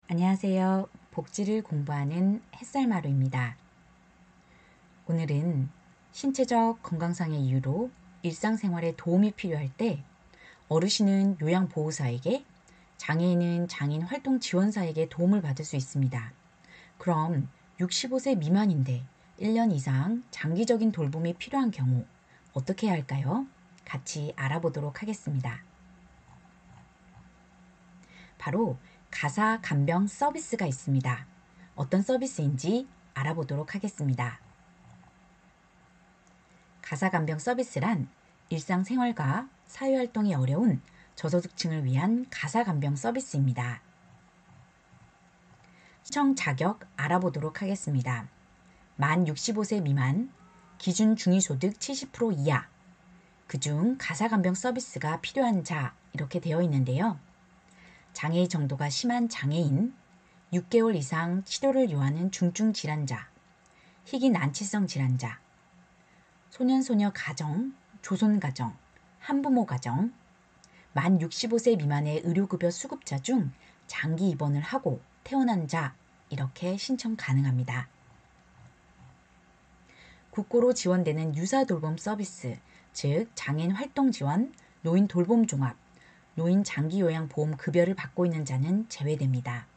안녕하세요. 복지를 공부하는 햇살마루입니다. 오늘은 신체적 건강상의 이유로 일상생활에 도움이 필요할 때 어르신은 요양보호사에게, 장애인은 장애인활동지원사에게 도움을 받을 수 있습니다. 그럼 65세 미만인데 1년 이상 장기적인 돌봄이 필요한 경우 어떻게 해야 할까요? 같이 알아보도록 하겠습니다. 바로 가사 간병 서비스가 있습니다. 어떤 서비스인지 알아보도록 하겠습니다. 가사 간병 서비스란 일상생활과 사회활동이 어려운 저소득층을 위한 가사 간병 서비스입니다. 시청 자격 알아보도록 하겠습니다. 만 65세 미만, 기준 중위소득 70% 이하, 그중 가사 간병 서비스가 필요한 자 이렇게 되어 있는데요. 장애의 정도가 심한 장애인, 6개월 이상 치료를 요하는 중증 질환자, 희귀 난치성 질환자, 소년소녀 가정, 조손가정, 한부모 가정, 만 65세 미만의 의료급여 수급자 중 장기 입원을 하고 퇴원한 자 이렇게 신청 가능합니다. 국고로 지원되는 유사돌봄 서비스, 즉 장애인 활동 지원, 노인 돌봄 종합, 노인 장기요양보험 급여를 받고 있는 자는 제외됩니다.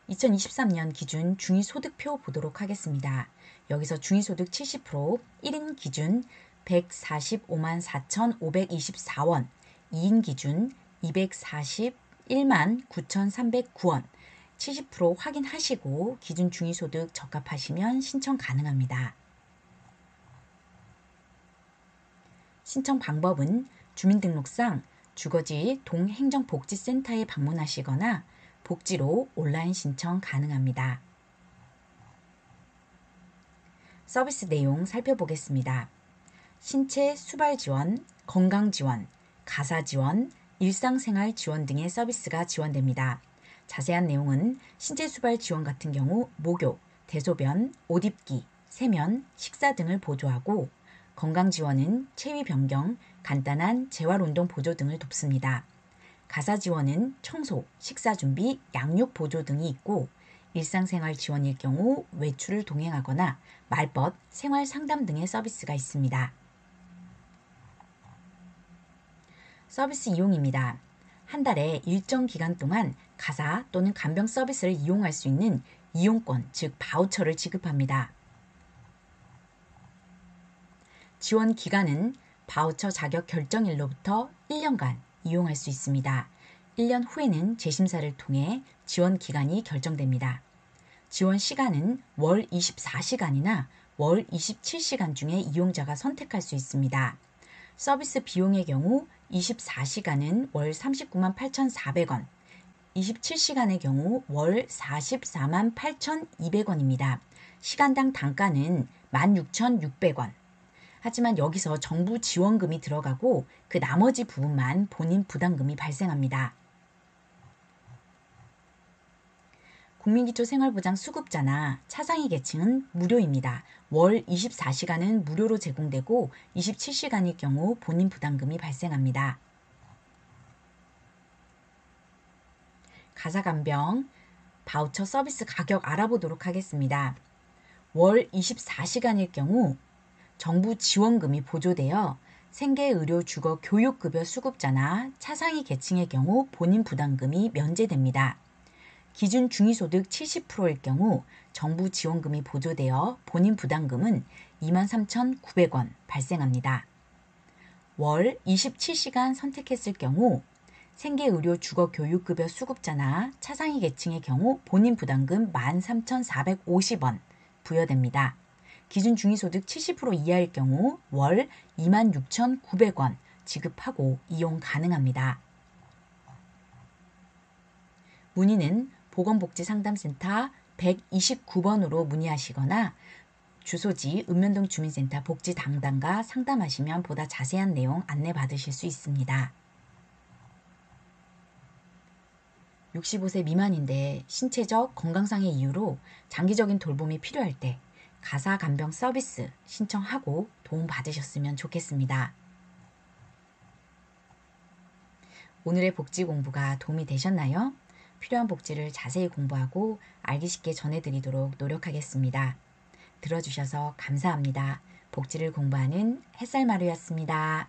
2023년 기준 중위소득표 보도록 하겠습니다. 여기서 중위소득 70%, 1인 기준 145만 4,524원, 2인 기준 241만 9,309원, 70% 확인하시고 기준 중위소득 적합하시면 신청 가능합니다. 신청 방법은 주민등록상 주거지 동행정복지센터에 방문하시거나 복지로 온라인 신청 가능합니다. 서비스 내용 살펴보겠습니다. 신체 수발 지원, 건강 지원, 가사 지원, 일상생활 지원 등의 서비스가 지원됩니다. 자세한 내용은 신체 수발 지원 같은 경우 목욕, 대소변, 옷 입기, 세면, 식사 등을 보조하고 건강 지원은 체위 변경, 간단한 재활운동 보조 등을 돕습니다. 가사 지원은 청소, 식사 준비, 양육 보조 등이 있고 일상생활 지원일 경우 외출을 동행하거나 말벗, 생활 상담 등의 서비스가 있습니다. 서비스 이용입니다. 한 달에 일정 기간 동안 가사 또는 간병 서비스를 이용할 수 있는 이용권, 즉 바우처를 지급합니다. 지원 기간은 바우처 자격 결정일로부터 1년간 이용할 수 있습니다. 1년 후에는 재심사를 통해 지원 기간이 결정됩니다. 지원 시간은 월 24시간이나 월 27시간 중에 이용자가 선택할 수 있습니다. 서비스 비용의 경우 24시간은 월 39만 8,400원, 27시간의 경우 월 44만 8,200원입니다. 시간당 단가는 16,600원. 하지만 여기서 정부 지원금이 들어가고 그 나머지 부분만 본인 부담금이 발생합니다. 국민기초생활보장 수급자나 차상위 계층은 무료입니다. 월 24시간은 무료로 제공되고 27시간일 경우 본인 부담금이 발생합니다. 가사간병 바우처 서비스 가격 알아보도록 하겠습니다. 월 24시간일 경우 정부 지원금이 보조되어 생계의료 주거 교육급여 수급자나 차상위 계층의 경우 본인 부담금이 면제됩니다. 기준 중위소득 70%일 경우 정부 지원금이 보조되어 본인 부담금은 23,900원 발생합니다. 월 27시간 선택했을 경우 생계의료 주거교육급여 수급자나 차상위 계층의 경우 본인 부담금 13,450원 부여됩니다. 기준 중위소득 70% 이하일 경우 월 26,900원 지급하고 이용 가능합니다. 문의는 보건복지상담센터 129번으로 문의하시거나 주소지 읍면동 주민센터 복지담당과 상담하시면 보다 자세한 내용 안내받으실 수 있습니다. 65세 미만인데 신체적 건강상의 이유로 장기적인 돌봄이 필요할 때 가사 간병 서비스 신청하고 도움 받으셨으면 좋겠습니다. 오늘의 복지 공부가 도움이 되셨나요? 필요한 복지를 자세히 공부하고 알기 쉽게 전해드리도록 노력하겠습니다. 들어주셔서 감사합니다. 복지를 공부하는 햇살마루였습니다.